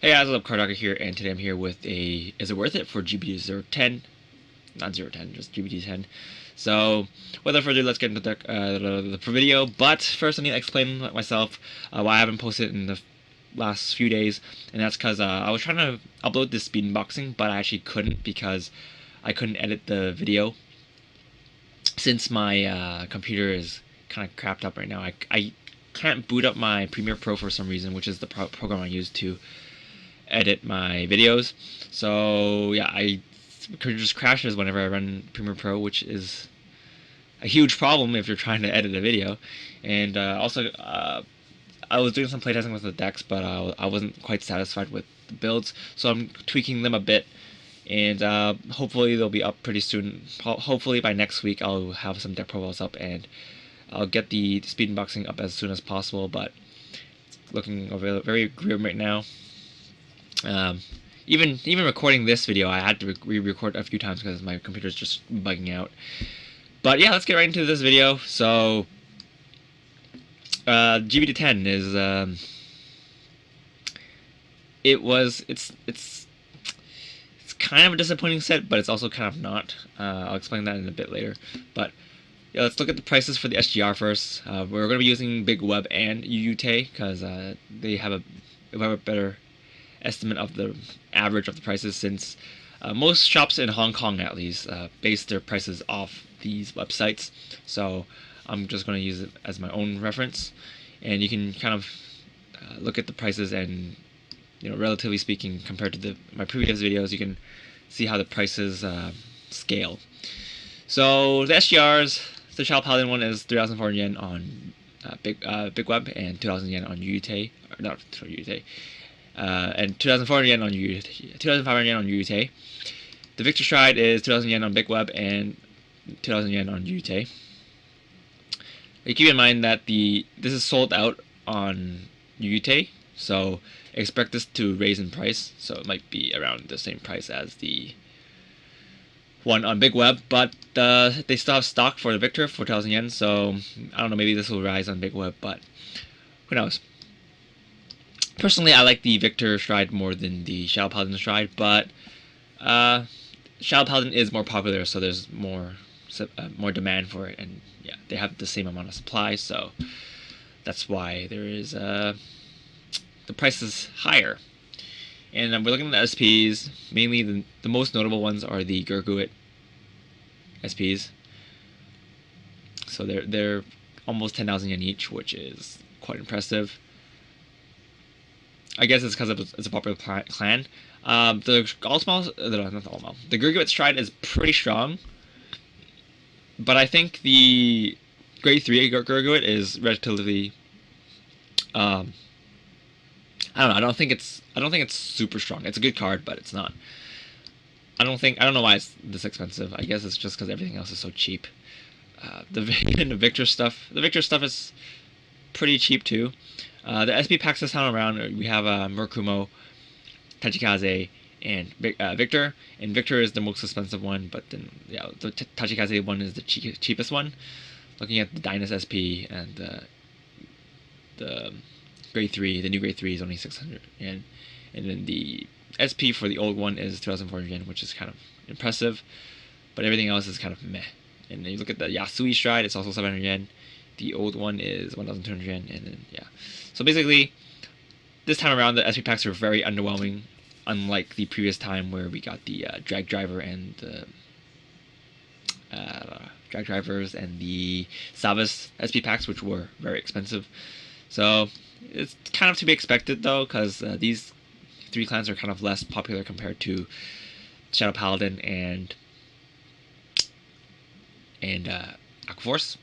Hey guys, what's up? Cardfight here, and today I'm here with a Is It Worth It for GBT010? Not 010, just GBT10. So, without further ado, let's get into the video. But first, I need to explain myself why I haven't posted in the last few days, and that's because I was trying to upload this speed unboxing, but I actually couldn't because I couldn't edit the video since my computer is kind of crapped up right now. I can't boot up my Premiere Pro for some reason, which is the program I use to edit my videos. So yeah, I just crashes whenever I run Premiere Pro, which is a huge problem if you're trying to edit a video. And also, I was doing some playtesting with the decks, but I wasn't quite satisfied with the builds, so I'm tweaking them a bit. And hopefully they'll be up pretty soon. Hopefully by next week I'll have some deck profiles up, and I'll get the speed unboxing up as soon as possible. But it's looking very grim right now. Even recording this video, I had to re-record a few times because my computer's just bugging out. But yeah, let's get right into this video. So, GBT10 is it's kind of a disappointing set, but it's also kind of not. I'll explain that in a bit later. But yeah, let's look at the prices for the SGR first. We're going to be using Big Web and UUT because they have a better estimate of the average of the prices, since most shops in Hong Kong at least base their prices off these websites. So I'm just going to use it as my own reference, and you can kind of look at the prices, and relatively speaking, compared to my previous videos, you can see how the prices scale. So the SGRs, the Shadow Paladin one is 3,400 yen on Big Web and 2,000 yen on UUT, or not UUT. And 2,400 yen on UUT, 2,500 yen on UUT. The Victor Stride is 2,000 yen on Big Web and 2,000 yen on UUT. Keep in mind that this is sold out on UUT, so expect this to raise in price. So it might be around the same price as the one on Big Web, but they still have stock for the Victor for 2,000 yen. So I don't know, maybe this will rise on Big Web, but who knows. Personally, I like the Victor Stride more than the Shadow Paladin Stride, but Shadow Paladin is more popular, so there's more demand for it, and yeah, they have the same amount of supply, so that's why there is the price is higher. And we're looking at the SPs. Mainly, the most notable ones are the Gurguit SPs. So they're almost 10,000 yen each, which is quite impressive. I guess it's because it's a popular clan. The the Gurguit Stride is pretty strong, but I think the Grade 3 Gurguit is relatively. I don't know. I don't think it's super strong. It's a good card, but it's not. I don't know why it's this expensive. I guess it's just because everything else is so cheap. The Victor stuff is pretty cheap too. The SP packs this time around, we have Murakumo, Tachikaze, and Victor. And Victor is the most expensive one, but then yeah, the Tachikaze one is the cheapest one. Looking at the Dynas SP and the Grade 3, the new Grade 3 is only 600 yen, and then the SP for the old one is 2,400 yen, which is kind of impressive, but everything else is kind of meh. And then you look at the Yasui Stride, it's also 700 yen. The old one is 1,200 yen, and then yeah. So basically, this time around, the SP packs are very underwhelming, unlike the previous time where we got the drag driver and the drag drivers and the Savas SP packs, which were very expensive. So it's kind of to be expected though, because these three clans are kind of less popular compared to Shadow Paladin and Aquaforce.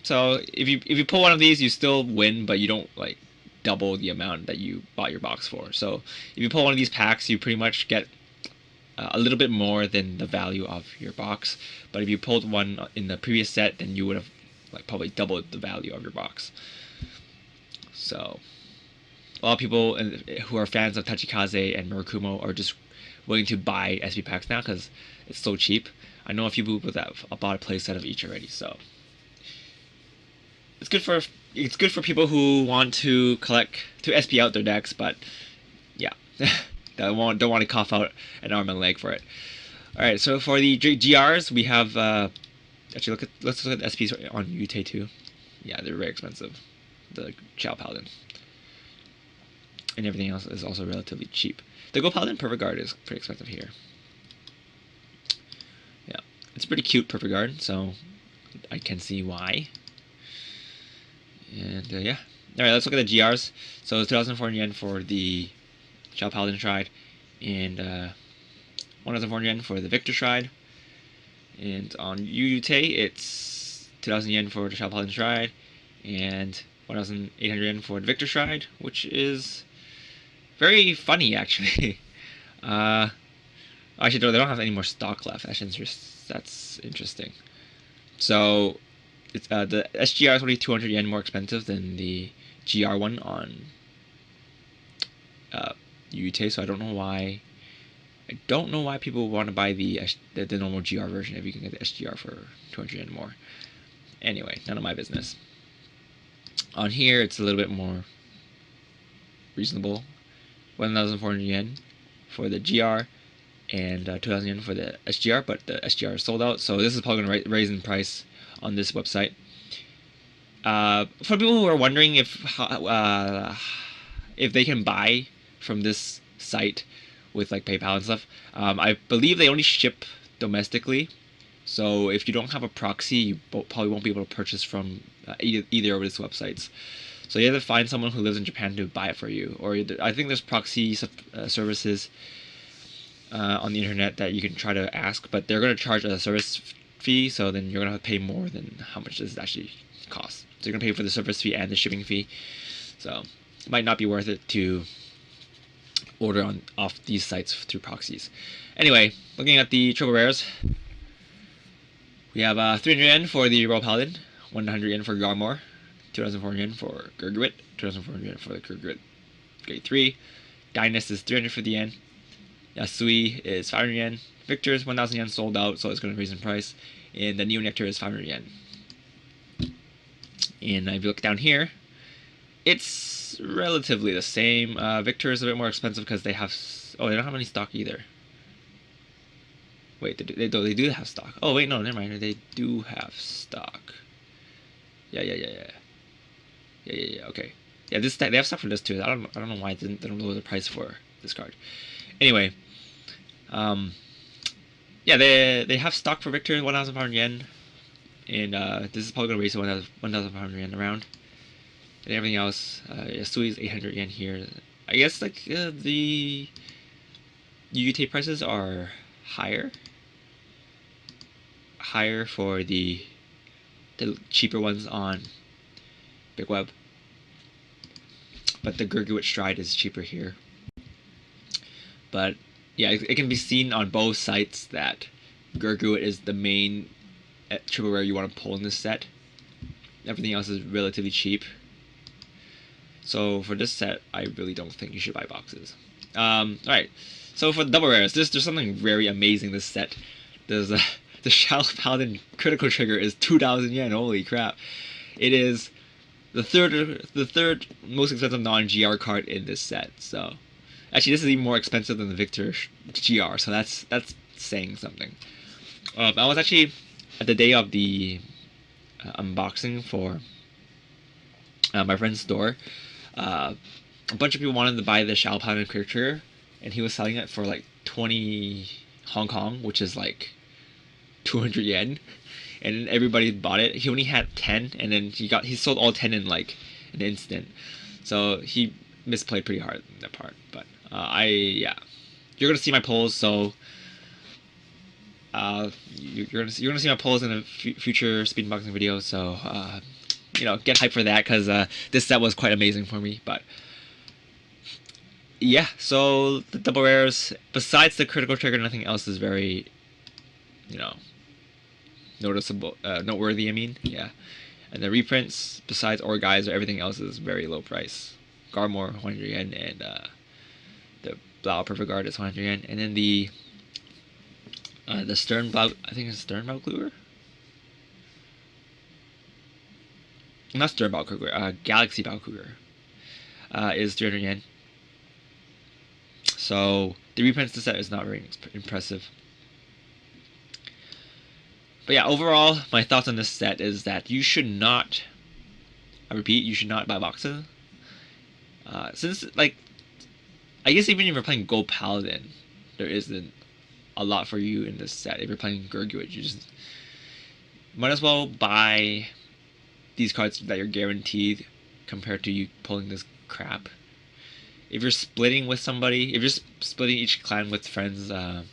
So if you pull one of these, you still win, but you don't like double the amount that you bought your box for. So if you pull one of these packs, you pretty much get a little bit more than the value of your box. But if you pulled one in the previous set, then you would have like probably doubled the value of your box. So a lot of people who are fans of Tachikaze and Murakumo are just willing to buy SP packs now because it's so cheap. I know a few people that have bought a playset of each already, so it's good for people who want to SP out their decks, but yeah, don't want to cough out an arm and leg for it. All right, so for the GRs, we have actually let's look at the SPs on UT too. Yeah, they're very expensive. The Chow Paladin and everything else is also relatively cheap. The Gold Paladin Perfect Guard is pretty expensive here. Yeah, it's a pretty cute Perfect Guard, so I can see why. And yeah, all right, let's look at the GRs. So it's 2,400 yen for the Chow Paladin Shrine, and 1,400 yen for the Victor Shrine. And on UUT, it's 2,000 yen for the Chow Paladin Shrine, and 1,800 yen for the Victor Shrine, which is very funny, actually. Actually, they don't have any more stock left. That's interesting. So, it's the SGR is only 200 yen more expensive than the GR one on UT, so I don't know why. I don't know why people want to buy the normal GR version if you can get the SGR for 200 yen more. Anyway, none of my business. On here, it's a little bit more reasonable. 1,400 yen for the GR and 2,000 yen for the SGR, but the SGR is sold out, so this is probably going to raise in price on this website. For people who are wondering if they can buy from this site with like PayPal and stuff, I believe they only ship domestically. So if you don't have a proxy, you probably won't be able to purchase from either of these websites. So you have to find someone who lives in Japan to buy it for you. Or I think there's proxy services on the internet that you can try to ask, but they're going to charge a service fee, so then you're going to have to pay more than how much this actually costs. So you're going to pay for the service fee and the shipping fee. So it might not be worth it to order off these sites through proxies. Anyway, looking at the triple rares, we have 300 yen for the Royal Paladin, 100 yen for Garmor, 2,400 yen for Gurguit, 2,400 yen for the Gurguit Grade 3. Dynast is 350 yen. Yasui is 500 yen. Victor is 1,000 yen sold out, so it's going to raise in price. And the Neo Nectar is 500 yen. And if you look down here, it's relatively the same. Victor is a bit more expensive because they have... Oh, they don't have any stock either. Wait, they do have stock. Oh, wait, no, never mind. They do have stock. Yeah. Okay. Yeah, they have stuff for this too. I don't know why they don't lower the price for this card. Anyway, yeah, they have stock for Victor, 1,500 yen, and this is probably gonna raise to 1,500 yen around. And everything else, Yasui is 800 yen here. I guess like the UUT prices are higher for the cheaper ones on Big Web, but the Gurguit Stride is cheaper here. But yeah, it can be seen on both sites that Gurguit is the main triple rare you want to pull in this set. Everything else is relatively cheap. So for this set, I really don't think you should buy boxes. Alright, so for the double rares, there's something very amazing this set. There's the Shao Paladin critical trigger is 2,000 yen. Holy crap! It is the third most expensive non-GR card in this set. So actually, this is even more expensive than the Victor GR. So that's saying something. I was actually at the day of the unboxing for my friend's store. A bunch of people wanted to buy the Shao Paladin critical trigger, and he was selling it for like 20 Hong Kong, which is like 200 yen, and everybody bought it. He only had 10, and then he sold all 10 in like an instant. So he misplayed pretty hard in that part. But yeah, you're gonna see my polls. So you're gonna see my polls in a future speed unboxing video. So get hyped for that, because this set was quite amazing for me. But yeah, so the double rares, besides the critical trigger, nothing else is very noteworthy. I mean, yeah. And the reprints, besides Orgeyser, everything else is very low price. Garmor 100 yen, and the Blau Perfect Guard is 100 yen, and then the Stern Blau, I think it's Stern Blau Kluger? Not Stern Blau Kluger, Galaxy Blau Kluger is 300 yen. So the reprints of the set is not very impressive. But yeah, overall, my thoughts on this set is that you should not, I repeat, you should not buy boxes. Since, like, I guess even if you're playing Gold Paladin, there isn't a lot for you in this set. If you're playing Gurguit, you just might as well buy these cards that you're guaranteed compared to you pulling this crap. If you're splitting with somebody, if you're splitting each clan with friends, I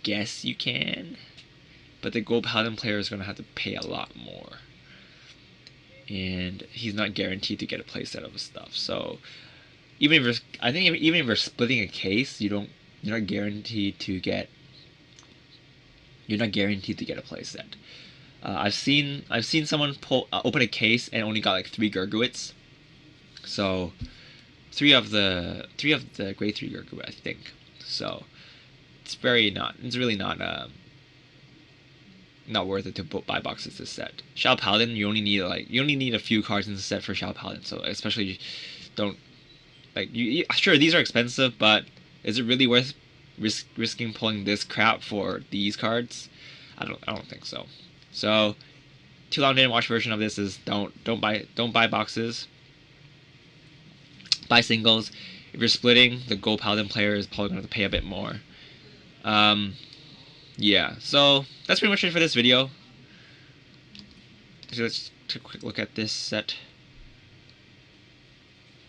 guess you can. But the Gold Paladin player is going to have to pay a lot more. And he's not guaranteed to get a playset of his stuff. So even if even if you're splitting a case, you're not guaranteed to get a playset. I've seen someone open a case and only got like 3 Gurguits. So three of the grade 3 Gurguit, I think. So it's really not worth it to buy boxes this set. Shao Paladin, you only need a few cards in the set for Shao Paladin. So especially don't sure, these are expensive, but is it really worth risking pulling this crap for these cards? I don't think so. So, too long didn't watch version of this is don't buy boxes. Buy singles. If you're splitting, the Gold Paladin player is probably going to pay a bit more. Yeah, so that's pretty much it for this video. So let's take a quick look at this set.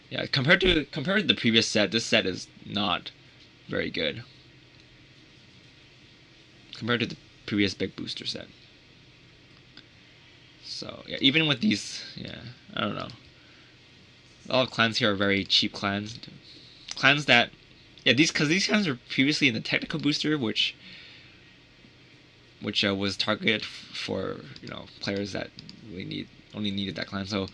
Yeah, compared to the previous set, this set is not very good. Compared to the previous big booster set. So yeah, even with these, yeah, I don't know. A lot of clans here are very cheap clans. Clans that, yeah, these clans were previously in the technical booster, which was targeted for players that really only needed that clan. So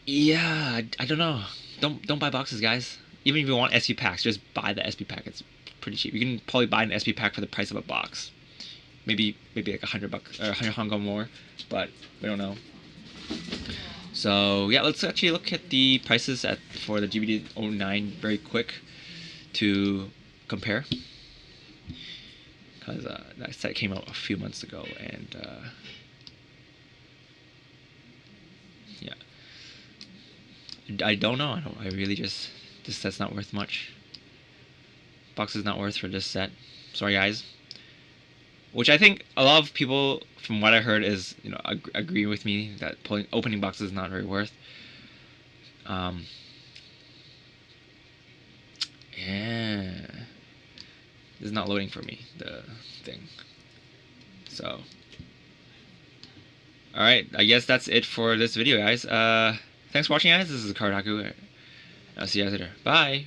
yeah, I don't know. Don't buy boxes, guys. Even if you want SP packs, just buy the SP pack. It's pretty cheap. You can probably buy an SP pack for the price of a box. Maybe like $100 or 100 Hong Kong more, but we don't know. So yeah, let's actually look at the prices for the GBD09 very quick to compare, because that set came out a few months ago, and yeah, I don't know. I really just, this set's not worth much. Box is not worth for this set. Sorry, guys. Which I think a lot of people, from what I heard, is agree with me that opening boxes is not very worth. Yeah, this is not loading for me, the thing. So, all right, I guess that's it for this video, guys. Thanks for watching, guys. This is Cardfight. I'll see you guys later. Bye.